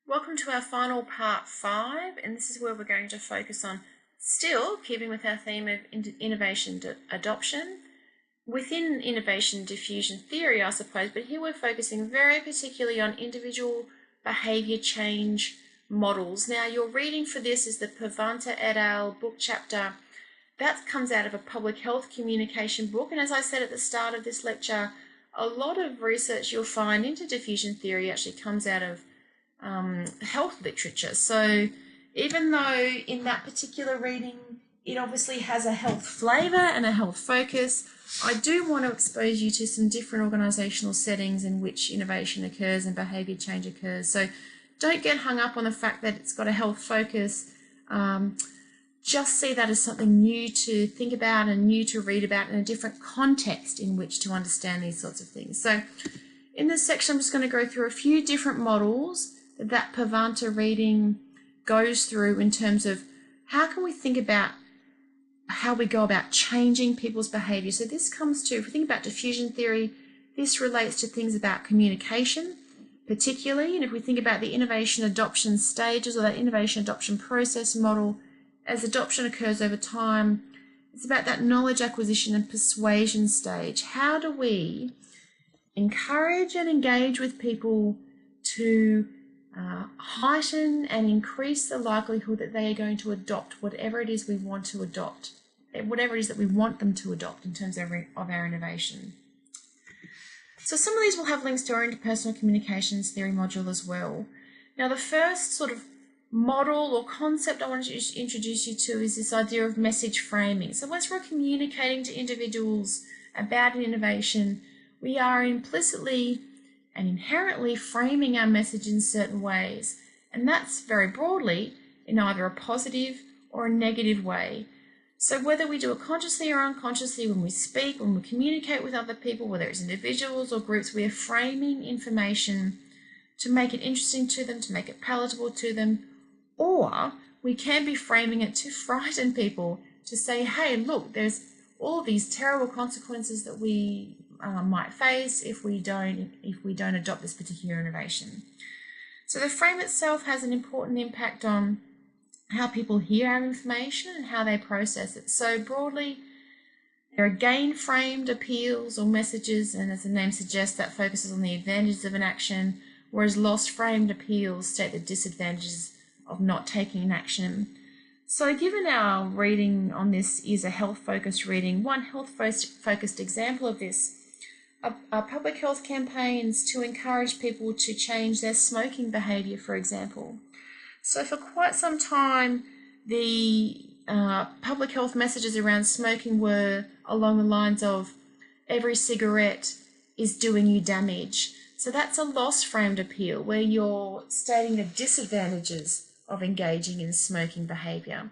Welcome to our final part 5, and this is where we're going to focus on, still keeping with our theme of innovation adoption, within innovation diffusion theory, I suppose, but here we're focusing very particularly on individual behaviour change models. Now, your reading for this is the Pavanta et al. Book chapter. That comes out of a public health communication book, and as I said at the start of this lecture, a lot of research you'll find into diffusion theory actually comes out of health literature. So even though in that particular reading it obviously has a health flavour and a health focus, I do want to expose you to some different organisational settings in which innovation occurs and behaviour change occurs. So don't get hung up on the fact that it's got a health focus. Just see that as something new to think about and new to read about in a different context in which to understand these sorts of things. So in this section, I'm just going to go through a few different models that Pavanta reading goes through in terms of how can we think about how we go about changing people's behaviour. So this comes to, if we think about diffusion theory, this relates to things about communication particularly, and if we think about the innovation adoption stages or that innovation adoption process model, as adoption occurs over time, it's about that knowledge acquisition and persuasion stage. How do we encourage and engage with people to heighten and increase the likelihood that they are going to adopt whatever it is we want to adopt, whatever it is that we want them to adopt in terms of our innovation. So some of these will have links to our interpersonal communications theory module as well. Now the first sort of model or concept I want to introduce you to is this idea of message framing. So once we're communicating to individuals about an innovation, we are implicitly and inherently framing our message in certain ways. And that's very broadly in either a positive or a negative way. So whether we do it consciously or unconsciously, when we speak, when we communicate with other people, whether it's individuals or groups, we are framing information to make it interesting to them, to make it palatable to them, or we can be framing it to frighten people, to say, hey, look, there's all of these terrible consequences that we might face if we don't adopt this particular innovation. So the frame itself has an important impact on how people hear our information and how they process it. So broadly, there are gain-framed appeals or messages, and as the name suggests, that focuses on the advantages of an action, whereas loss-framed appeals state the disadvantages of not taking an action. So given our reading on this is a health-focused reading, one health-focused example of this are public health campaigns to encourage people to change their smoking behaviour, for example. So for quite some time, the public health messages around smoking were along the lines of every cigarette is doing you damage. So that's a loss-framed appeal where you're stating the disadvantages of engaging in smoking behaviour.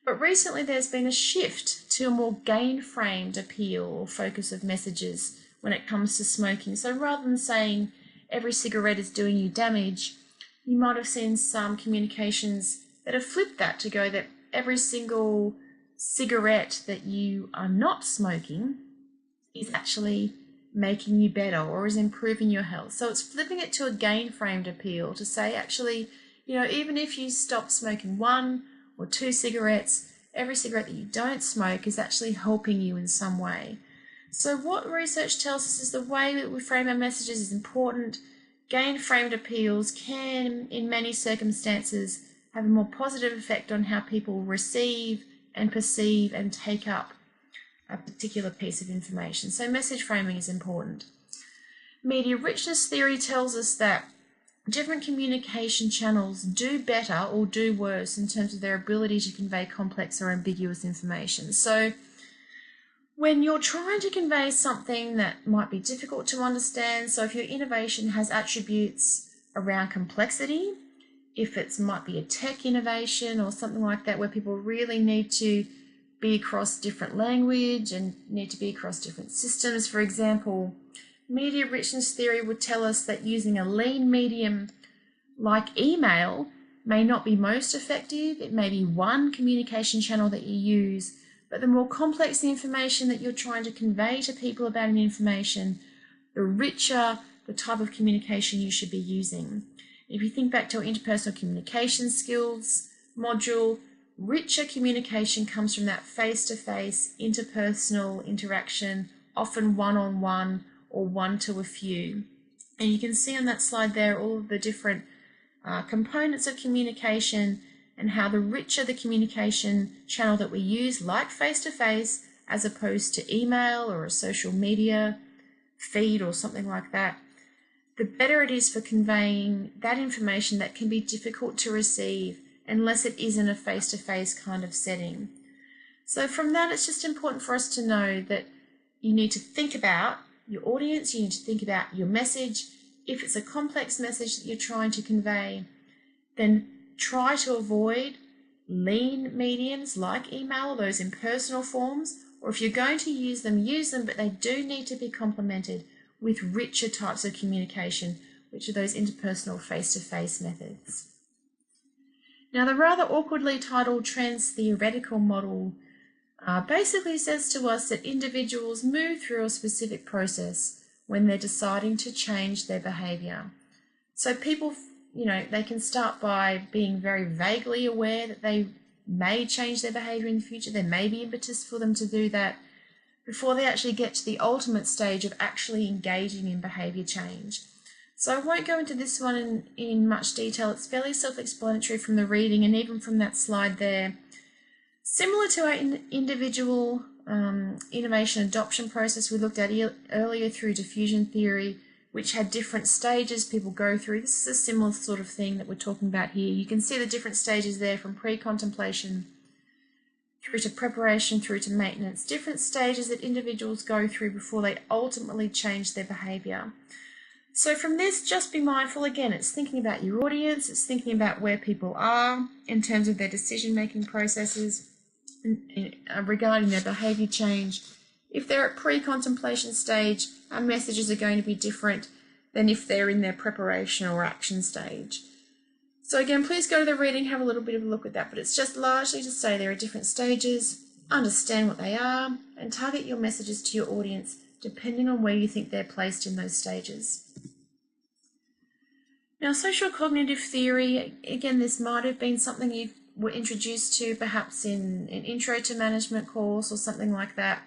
But recently there's been a shift to a more gain-framed appeal or focus of messages when it comes to smoking. So rather than saying every cigarette is doing you damage, you might have seen some communications that have flipped that to go that every single cigarette that you are not smoking is actually making you better or is improving your health. So it's flipping it to a gain-framed appeal to say, actually, you know, even if you stop smoking 1 or 2 cigarettes, every cigarette that you don't smoke is actually helping you in some way. So what research tells us is the way that we frame our messages is important. Gain-framed appeals can, in many circumstances, have a more positive effect on how people receive and perceive and take up a particular piece of information. So message framing is important. Media richness theory tells us that different communication channels do better or do worse in terms of their ability to convey complex or ambiguous information. So when you're trying to convey something that might be difficult to understand, so if your innovation has attributes around complexity, if it might be a tech innovation or something like that where people really need to be across different language and need to be across different systems, for example, media richness theory would tell us that using a lean medium like email may not be most effective. It may be one communication channel that you use, but the more complex the information that you're trying to convey to people about an information, the richer the type of communication you should be using. If you think back to our interpersonal communication skills module, richer communication comes from that face-to-face interpersonal interaction, often one-on-one or one to a few. And you can see on that slide there all of the different components of communication and how the richer the communication channel that we use, like face-to-face, as opposed to email or a social media feed or something like that, the better it is for conveying that information that can be difficult to receive unless it is in a face-to-face kind of setting. So from that, it's just important for us to know that you need to think about your audience, you need to think about your message. If it's a complex message that you're trying to convey, then try to avoid lean mediums like email or those impersonal forms, or if you're going to use them, but they do need to be complemented with richer types of communication, which are those interpersonal face-to-face methods. Now, the rather awkwardly titled trans-theoretical model basically says to us that individuals move through a specific process when they're deciding to change their behaviour. So people, they can start by being very vaguely aware that they may change their behaviour in the future. There may be impetus for them to do that before they actually get to the ultimate stage of actually engaging in behaviour change. So I won't go into this one in much detail. It's fairly self-explanatory from the reading and even from that slide there. Similar to our individual innovation adoption process we looked at earlier through diffusion theory, which had different stages people go through. This is a similar sort of thing that we're talking about here. You can see the different stages there from pre-contemplation through to preparation, through to maintenance, different stages that individuals go through before they ultimately change their behaviour. So from this, just be mindful, again, it's thinking about your audience, it's thinking about where people are in terms of their decision-making processes regarding their behaviour change. If they're at pre-contemplation stage, our messages are going to be different than if they're in their preparation or action stage. So again, please go to the reading, have a little bit of a look at that, but it's just largely to say there are different stages, understand what they are, and target your messages to your audience depending on where you think they're placed in those stages. Now, social cognitive theory, again, this might have been something you were introduced to perhaps in an intro to management course or something like that.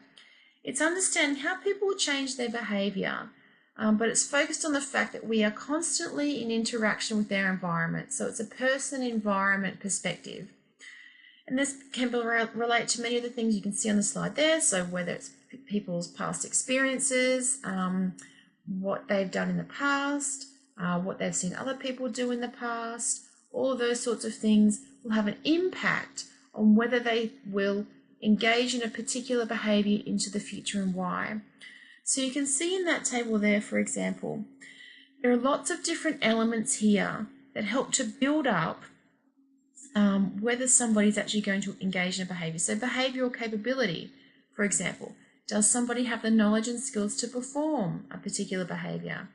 It's understanding how people change their behaviour, but it's focused on the fact that we are constantly in interaction with their environment. So it's a person-environment perspective. And this can relate to many of the things you can see on the slide there. So whether it's people's past experiences, what they've done in the past, what they've seen other people do in the past, all of those sorts of things will have an impact on whether they will engage in a particular behaviour into the future and why. So you can see in that table there, for example, there are lots of different elements here that help to build up whether somebody's actually going to engage in a behaviour. So behavioural capability, for example, does somebody have the knowledge and skills to perform a particular behaviour?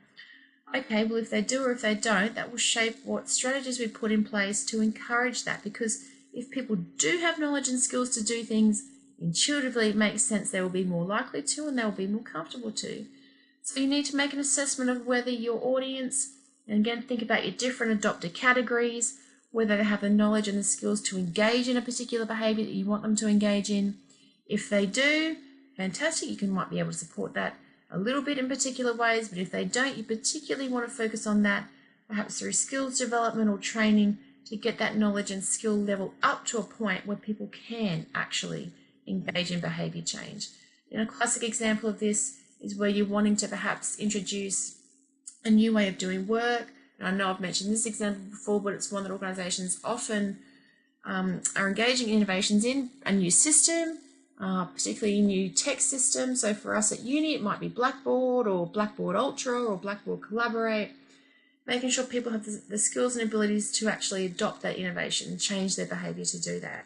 Okay, well, if they do or if they don't, that will shape what strategies we put in place to encourage that, because if people do have knowledge and skills to do things, intuitively it makes sense they will be more likely to and they will be more comfortable to. So you need to make an assessment of whether your audience, and again, think about your different adopter categories, whether they have the knowledge and the skills to engage in a particular behaviour that you want them to engage in. If they do, fantastic, you might be able to support that a little bit in particular ways, but if they don't, you particularly want to focus on that, perhaps through skills development or training, to get that knowledge and skill level up to a point where people can actually engage in behaviour change. And a classic example of this is where you're wanting to perhaps introduce a new way of doing work. And I know I've mentioned this example before, but it's one that organisations often are engaging in innovations in, a new system, particularly a new tech system. So for us at uni, it might be Blackboard or Blackboard Ultra or Blackboard Collaborate, making sure people have the skills and abilities to actually adopt that innovation and change their behaviour to do that.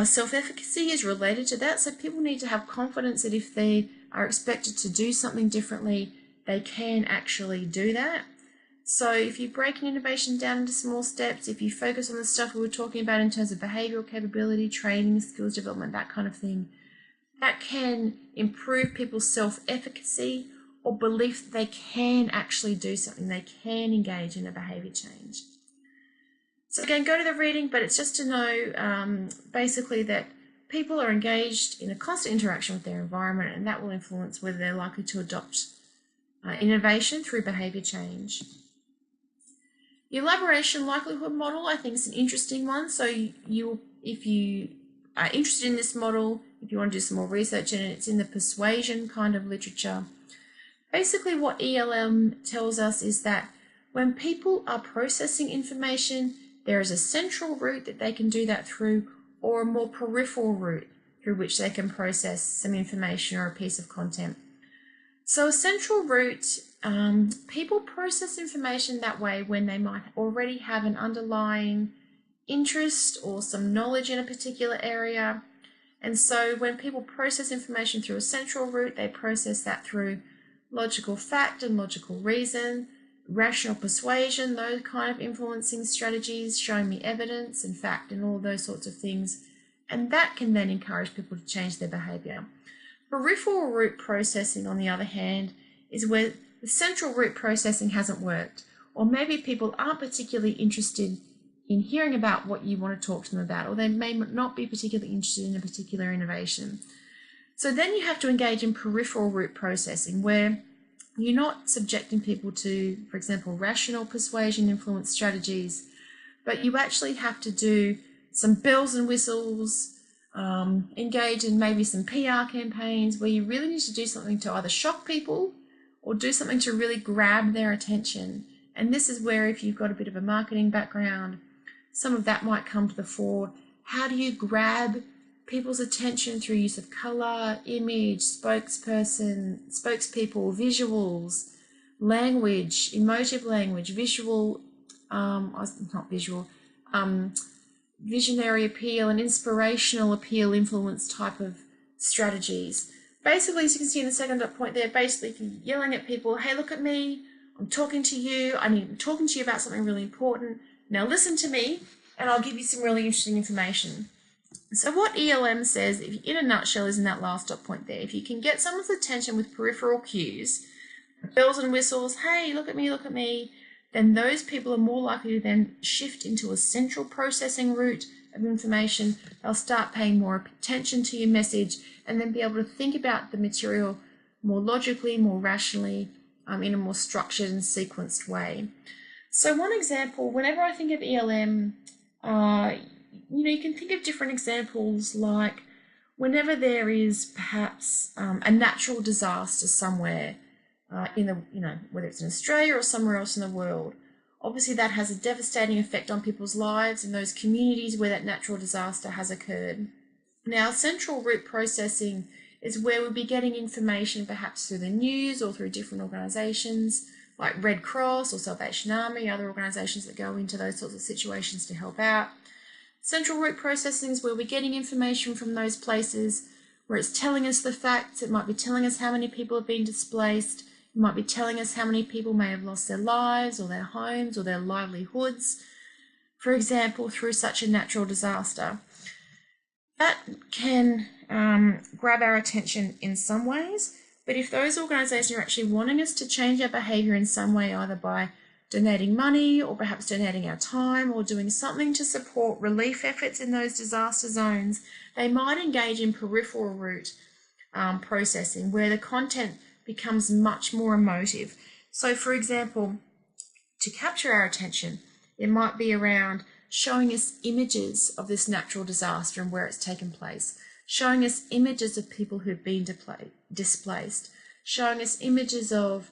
Self-efficacy is related to that, so people need to have confidence that if they are expected to do something differently, they can actually do that. So if you break an innovation down into small steps, if you focus on the stuff we were talking about in terms of behavioural capability, training, skills development, that kind of thing, that can improve people's self-efficacy or belief that they can actually do something, they can engage in a behaviour change. So again, go to the reading, but it's just to know basically that people are engaged in a constant interaction with their environment, and that will influence whether they're likely to adopt innovation through behaviour change. The elaboration likelihood model, I think, is an interesting one. So if you are interested in this model, if you want to do some more research in it, it's in the persuasion kind of literature. Basically what ELM tells us is that when people are processing information, there is a central route that they can do that through, or a more peripheral route through which they can process some information or a piece of content. So a central route, people process information that way when they might already have an underlying interest or some knowledge in a particular area. And so when people process information through a central route, they process that through logical fact and logical reason, rational persuasion, those kind of influencing strategies, showing me evidence and fact and all those sorts of things. And that can then encourage people to change their behaviour. Peripheral route processing, on the other hand, is where the central route processing hasn't worked, or maybe people aren't particularly interested in hearing about what you want to talk to them about, or they may not be particularly interested in a particular innovation. So then you have to engage in peripheral route processing, where you're not subjecting people to, for example, rational persuasion influence strategies, but you actually have to do some bells and whistles, engage in maybe some PR campaigns where you really need to do something to either shock people or do something to really grab their attention. And this is where, if you've got a bit of a marketing background, some of that might come to the fore. How do you grab people's attention through use of colour, image, spokespeople, visuals, language, emotive language, visual, not visual, visionary appeal and inspirational appeal influence type of strategies. Basically, as you can see in the second dot point there, basically if you're yelling at people, hey, look at me, I'm talking to you, I'm talking to you about something really important, now listen to me and I'll give you some really interesting information. So what ELM says, in a nutshell, is in that last dot point there. If you can get someone's attention with peripheral cues, bells and whistles, hey, look at me, then those people are more likely to then shift into a central processing route of information. They'll start paying more attention to your message and then be able to think about the material more logically, more rationally, in a more structured and sequenced way. So one example, whenever I think of ELM, you can think of different examples, like whenever there is perhaps a natural disaster somewhere, whether it's in Australia or somewhere else in the world, obviously that has a devastating effect on people's lives in those communities where that natural disaster has occurred. Now, central route processing is where we'll be getting information perhaps through the news or through different organisations like Red Cross or Salvation Army, other organisations that go into those sorts of situations to help out. Central route processing is where we're getting information from those places where it's telling us the facts. It might be telling us how many people have been displaced. It might be telling us how many people may have lost their lives or their homes or their livelihoods, for example, through such a natural disaster. That can grab our attention in some ways, but if those organisations are actually wanting us to change our behaviour in some way, either by donating money or perhaps donating our time or doing something to support relief efforts in those disaster zones, they might engage in peripheral route processing where the content becomes much more emotive. So, for example, to capture our attention, it might be around showing us images of this natural disaster and where it's taken place, showing us images of people who've been displaced, showing us images of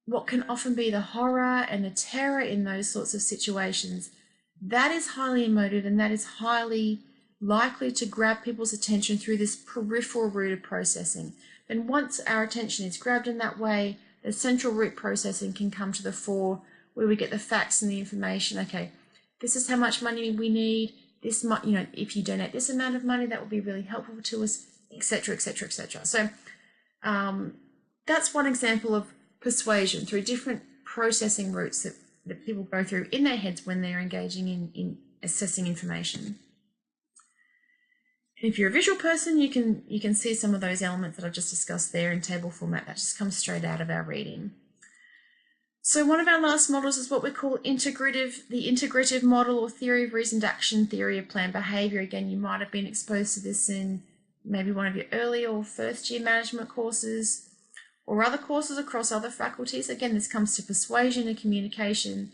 what can often be the horror and the terror in those sorts of situations. That is highly emotive, and that is highly likely to grab people's attention through this peripheral route of processing. And once our attention is grabbed in that way, the central route processing can come to the fore, where we get the facts and the information. Okay, this is how much money we need. This might, if you donate this amount of money, that will be really helpful to us, etc., etc., etc. So that's one example of persuasion through different processing routes that people go through in their heads when they're engaging in assessing information. If you're a visual person, you can see some of those elements that I just discussed there in table format. That just comes straight out of our reading. So one of our last models is what we call the integrative model, or theory of reasoned action, theory of planned behaviour. Again, you might have been exposed to this in maybe one of your early or first year management courses or other courses across other faculties. Again, this comes to persuasion and communication.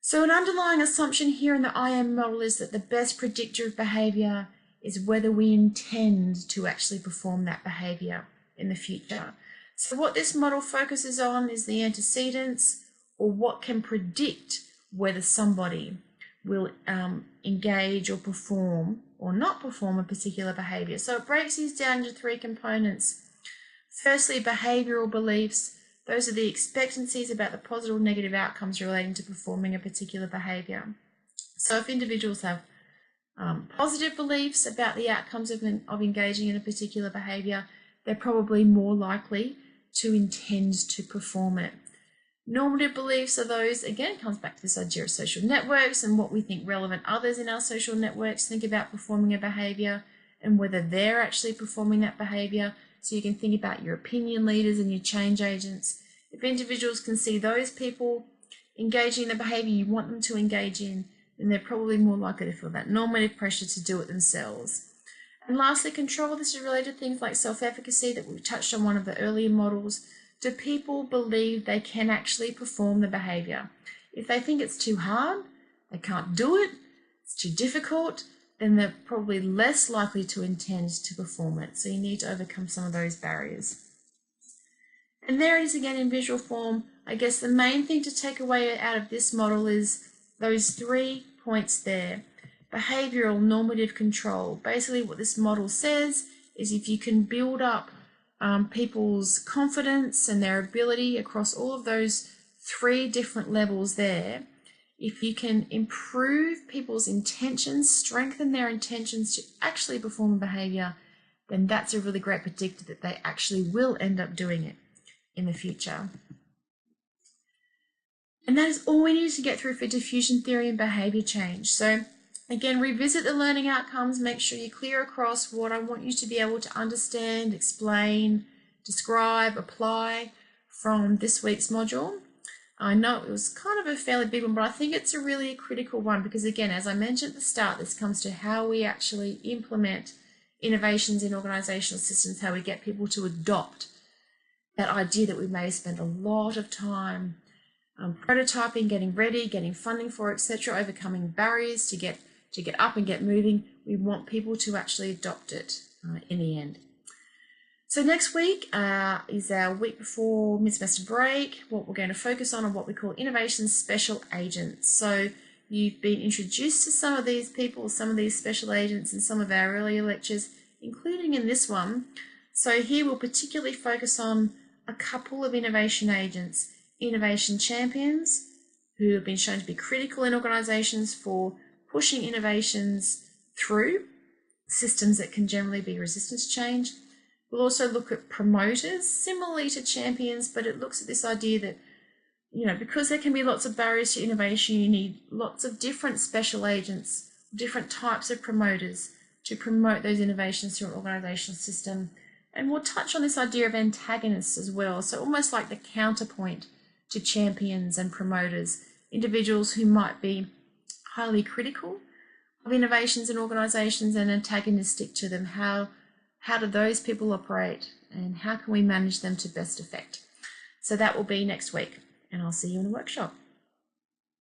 So an underlying assumption here in the IM model is that the best predictor of behaviour is whether we intend to actually perform that behaviour in the future. So what this model focuses on is the antecedents, or what can predict whether somebody will engage or perform or not perform a particular behaviour. So it breaks these down into three components. Firstly, behavioural beliefs. Those are the expectancies about the positive or negative outcomes relating to performing a particular behaviour. So if individuals have positive beliefs about the outcomes of engaging in a particular behaviour, they're probably more likely to intend to perform it. Normative beliefs are those, again, comes back to this idea of social networks and what we think relevant others in our social networks think about performing a behaviour and whether they're actually performing that behaviour. So you can think about your opinion leaders and your change agents. If individuals can see those people engaging in the behaviour you want them to engage in, then they're probably more likely to feel that normative pressure to do it themselves. And lastly, control. This is related to things like self-efficacy that we touched on one of the earlier models. Do people believe they can actually perform the behaviour? If they think it's too hard, they can't do it, it's too difficult, then they're probably less likely to intend to perform it. So you need to overcome some of those barriers. And there it is again in visual form. I guess the main thing to take away out of this model is those 3 points there. Behavioural normative control. Basically what this model says is if you can build up people's confidence and their ability across all of those 3 different levels there, if you can improve people's intentions, strengthen their intentions to actually perform a behaviour, then that's a really great predictor that they actually will end up doing it in the future. And that is all we need to get through for diffusion theory and behaviour change. So again, revisit the learning outcomes, make sure you're clear across what I want you to be able to understand, explain, describe, apply from this week's module. I know it was kind of a fairly big one, but I think it's a really critical one because again, as I mentioned at the start, this comes to how we actually implement innovations in organisational systems, how we get people to adopt that idea that we may spend a lot of time prototyping, getting ready, getting funding for, etc., overcoming barriers to get up and get moving. We want people to actually adopt it in the end. So next week is our week before mid-semester break. What we're going to focus on are what we call innovation special agents. So you've been introduced to some of these people, some of these special agents in some of our earlier lectures, including in this one. So here we'll particularly focus on a couple of innovation agents. Innovation champions, who have been shown to be critical in organisations for pushing innovations through systems that can generally be resistant to change. We'll also look at promoters, similarly to champions, but it looks at this idea that, you know, because there can be lots of barriers to innovation, you need lots of different special agents, different types of promoters to promote those innovations through an organisational system. And we'll touch on this idea of antagonists as well, so almost like the counterpoint to champions and promoters, individuals who might be highly critical of innovations in organisations and antagonistic to them. How do those people operate and how can we manage them to best effect? So that will be next week, and I'll see you in the workshop.